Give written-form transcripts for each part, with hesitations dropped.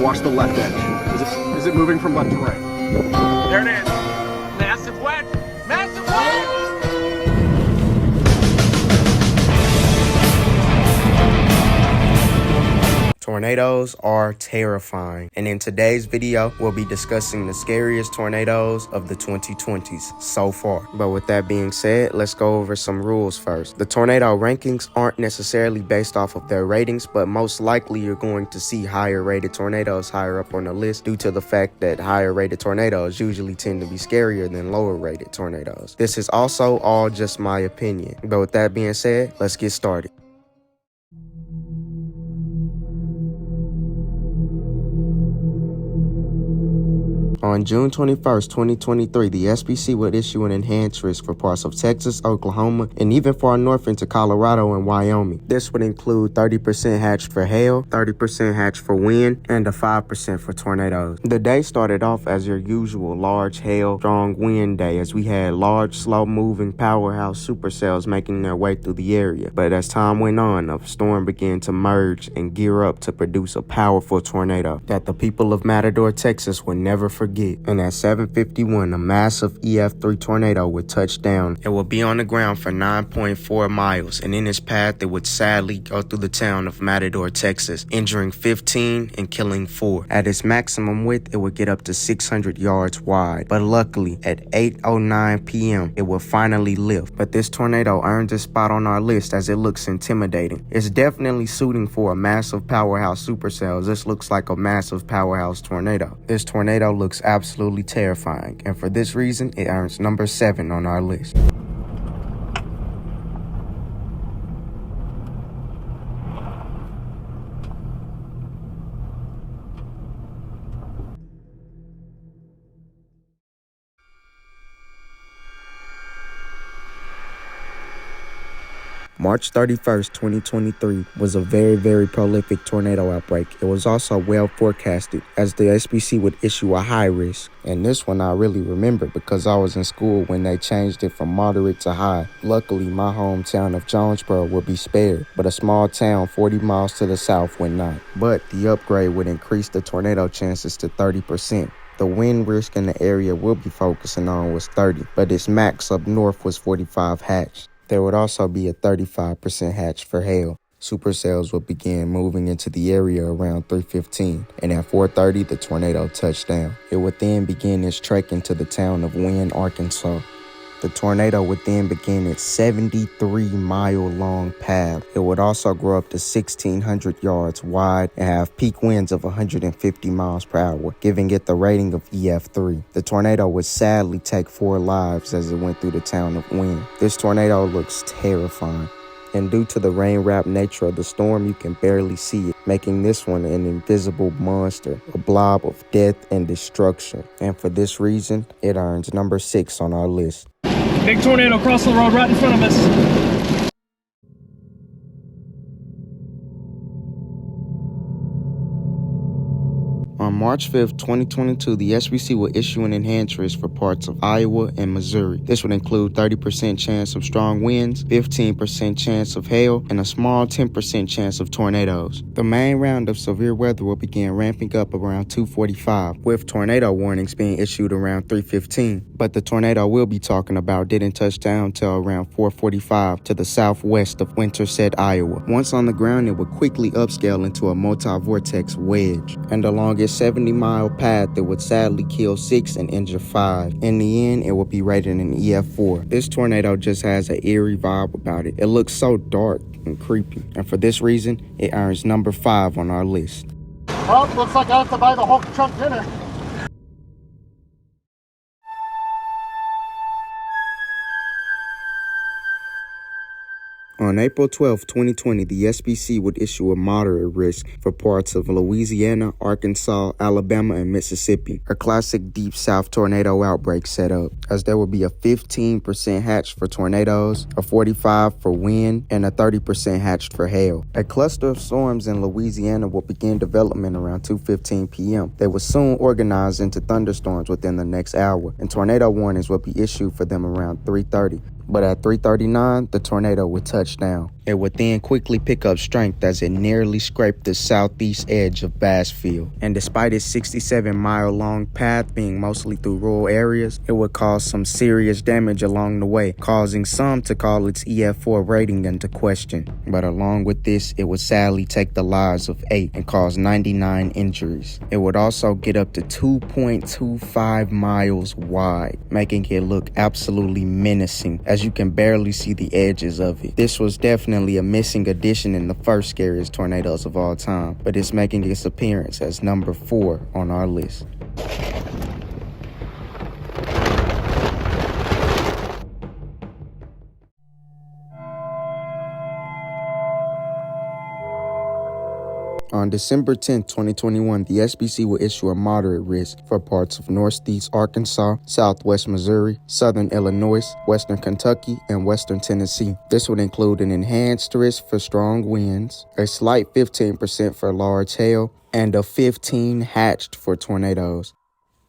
Watch the left edge. Is it moving from left to right? There it is. Massive wedge. Massive wedge. Tornadoes are terrifying, and in today's video, we'll be discussing the scariest tornadoes of the 2020s so far. But with that being said, let's go over some rules first. The tornado rankings aren't necessarily based off of their ratings, but most likely you're going to see higher rated tornadoes higher up on the list due to the fact that higher rated tornadoes usually tend to be scarier than lower rated tornadoes. This is also all just my opinion. But with that being said, let's get started. On June 21st, 2023, the SPC would issue an enhanced risk for parts of Texas, Oklahoma, and even far north into Colorado and Wyoming. This would include 30% hatched for hail, 30% hatched for wind, and a 5% for tornadoes. The day started off as your usual large hail, strong wind day, as we had large, slow-moving powerhouse supercells making their way through the area. But as time went on, a storm began to merge and gear up to produce a powerful tornado that the people of Matador, Texas would never forget. And at 7:51, a massive EF3 tornado would touch down. It would be on the ground for 9.4 miles, and in its path, it would sadly go through the town of Matador, Texas, injuring 15 and killing 4. At its maximum width, it would get up to 600 yards wide. But luckily, at 8:09 p.m., it would finally lift. But this tornado earned a spot on our list as it looks intimidating. It's definitely suiting for a massive powerhouse supercell. This looks like a massive powerhouse tornado. This tornado looks absolutely terrifying, and for this reason, it earns number 7 on our list. March 31st, 2023 was a very prolific tornado outbreak. It was also well forecasted as the SPC would issue a high risk. And this one I really remember because I was in school when they changed it from moderate to high. Luckily, my hometown of Jonesboro would be spared, but a small town 40 miles to the south would not. But the upgrade would increase the tornado chances to 30%. The wind risk in the area we'll be focusing on was 30, but its max up north was 45 hatched. There would also be a 35% hatch for hail. Supercells would begin moving into the area around 3:15, and at 4:30, the tornado touched down. It would then begin its trek into the town of Wynne, Arkansas. The tornado would then begin its 73-mile-long path. It would also grow up to 1,600 yards wide and have peak winds of 150 miles per hour, giving it the rating of EF3. The tornado would sadly take 4 lives as it went through the town of Wynne. This tornado looks terrifying, and due to the rain-wrapped nature of the storm, you can barely see it, making this one an invisible monster, a blob of death and destruction. And for this reason, it earns number 6 on our list. Big tornado crossing the road right in front of us. On March 5th, 2022, the SPC will issue an enhanced risk for parts of Iowa and Missouri. This would include 30% chance of strong winds, 15% chance of hail, and a small 10% chance of tornadoes. The main round of severe weather will begin ramping up around 2:45, with tornado warnings being issued around 3:15. But the tornado we'll be talking about didn't touch down till around 4:45 to the southwest of Winterset, Iowa. Once on the ground, it would quickly upscale into a multi-vortex wedge, and along its 70-mile path, it would sadly kill 6 and injure 5. In the end, it would be rated an EF4. This tornado just has an eerie vibe about it. It looks so dark and creepy, and for this reason, it earns number 5 on our list. Well, looks like I have to buy the whole truck dinner. On April 12, 2020, the SPC would issue a moderate risk for parts of Louisiana, Arkansas, Alabama, and Mississippi. A classic deep south tornado outbreak set up, as there would be a 15% hatched for tornadoes, a 45% for wind, and a 30% hatched for hail. A cluster of storms in Louisiana will begin development around 2:15 p.m. They will soon organize into thunderstorms within the next hour, and tornado warnings will be issued for them around 3:30. but at 3:39, the tornado would touch down. It would then quickly pick up strength as it nearly scraped the southeast edge of Bassfield. And despite its 67-mile-long path being mostly through rural areas, it would cause some serious damage along the way, causing some to call its EF4 rating into question. But along with this, it would sadly take the lives of 8 and cause 99 injuries. It would also get up to 2.25 miles wide, making it look absolutely menacing, as you can barely see the edges of it. This was definitely a missing addition in the first scariest tornadoes of all time, but it's making its appearance as number 4 on our list. On December 10, 2021, the SBC will issue a moderate risk for parts of northeast Arkansas, southwest Missouri, southern Illinois, western Kentucky, and western Tennessee. This would include an enhanced risk for strong winds, a slight 15% for large hail, and a 15 hatched for tornadoes.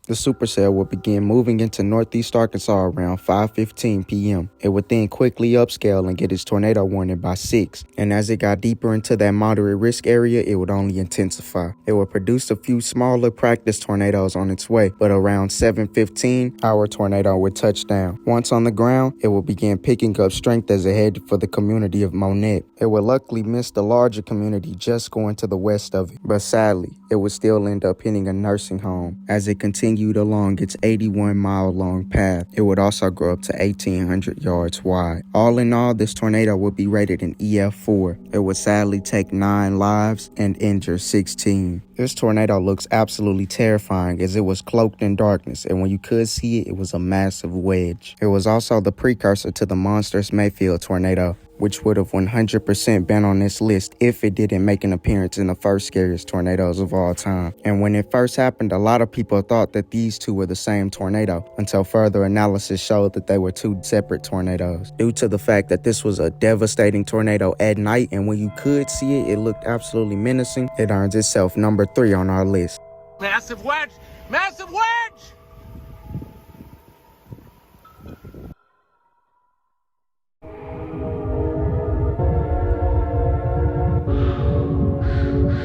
The supercell would begin moving into northeast Arkansas around 5:15 p.m. It would then quickly upscale and get its tornado warning by 6, and as it got deeper into that moderate risk area, it would only intensify. It would produce a few smaller practice tornadoes on its way, but around 7:15, our tornado would touch down. Once on the ground, it would begin picking up strength as it headed for the community of Monet. It would luckily miss the larger community just going to the west of it, but sadly, it would still end up hitting a nursing home as it continued along its 81-mile-long path. It would also grow up to 1,800 yards wide. All in all, this tornado would be rated an EF4. It would sadly take 9 lives and injure 16. This tornado looks absolutely terrifying as it was cloaked in darkness, and when you could see it, it was a massive wedge. It was also the precursor to the monstrous Mayfield tornado, which would have 100% been on this list if it didn't make an appearance in the first scariest tornadoes of all time. And when it first happened, a lot of people thought that these two were the same tornado, until further analysis showed that they were 2 separate tornadoes. Due to the fact that this was a devastating tornado at night, and when you could see it, it looked absolutely menacing, it earns itself number 3 on our list. Massive wedge! Massive wedge!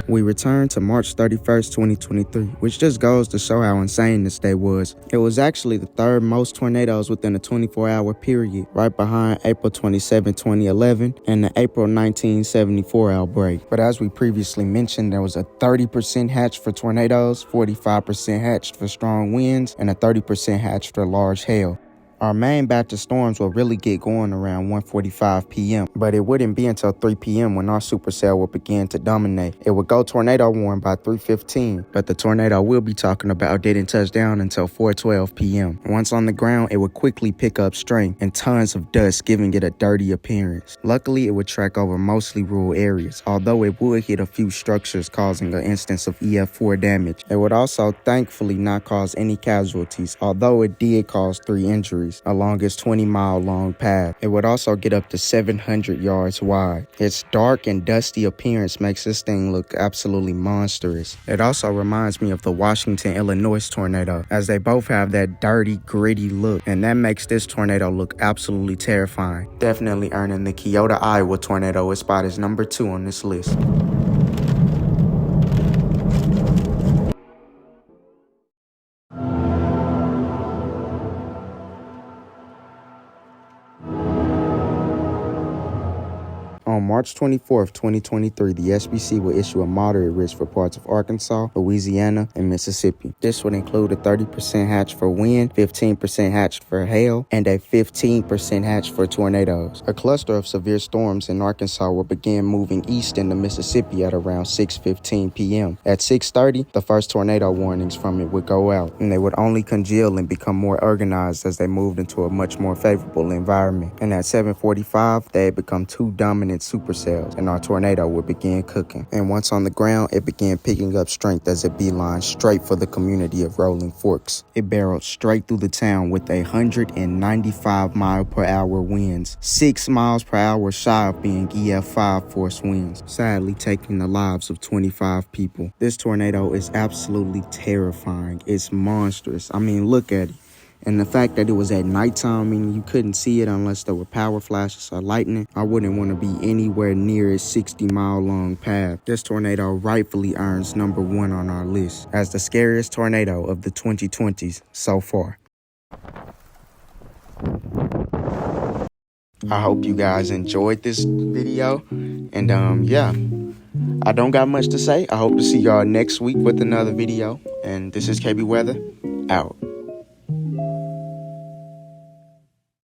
We returned to March 31st, 2023, which just goes to show how insane this day was. It was actually the 3rd most tornadoes within a 24-hour period, right behind April 27, 2011, and the April 1974 outbreak. But as we previously mentioned, there was a 30% hatch for tornadoes, 45% hatched for strong winds, and a 30% hatch for large hail. Our main batch of storms will really get going around 1:45 p.m., but it wouldn't be until 3 p.m. when our supercell would begin to dominate. It would go tornado warn by 3:15, but the tornado we'll be talking about didn't touch down until 4:12 p.m. Once on the ground, it would quickly pick up strength and tons of dust, giving it a dirty appearance. Luckily, it would track over mostly rural areas, although it would hit a few structures, causing an instance of EF4 damage. It would also thankfully not cause any casualties, although it did cause 3 injuries along its 20-mile-long path. It would also get up to 700 yards wide. Its dark and dusty appearance makes this thing look absolutely monstrous. It also reminds me of the Washington, Illinois tornado, as they both have that dirty, gritty look, and that makes this tornado look absolutely terrifying. Definitely earning the Keota, Iowa tornado its spot as number 2 on this list. On March 24th, 2023, the SBC will issue a moderate risk for parts of Arkansas, Louisiana, and Mississippi. This would include a 30% hatch for wind, 15% hatched for hail, and a 15% hatch for tornadoes. A cluster of severe storms in Arkansas will begin moving east into Mississippi at around 6:15 p.m. At 6:30, the first tornado warnings from it would go out, and they would only congeal and become more organized as they moved into a much more favorable environment. And at 7:45, they had become 2 dominant supercells, and our tornado would begin cooking. And once on the ground, it began picking up strength as it beelined straight for the community of Rolling Forks. It barreled straight through the town with 195-mile-per-hour winds, 6 miles per hour shy of being EF5 force winds, sadly taking the lives of 25 people. This tornado is absolutely terrifying. It's monstrous. I mean, look at it. And the fact that it was at nighttime, meaning you couldn't see it unless there were power flashes or lightning, I wouldn't want to be anywhere near its 60-mile-long path. This tornado rightfully earns #1 on our list as the scariest tornado of the 2020s so far. I hope you guys enjoyed this video. And yeah, I don't got much to say. I hope to see y'all next week with another video. And this is KB Weather, out.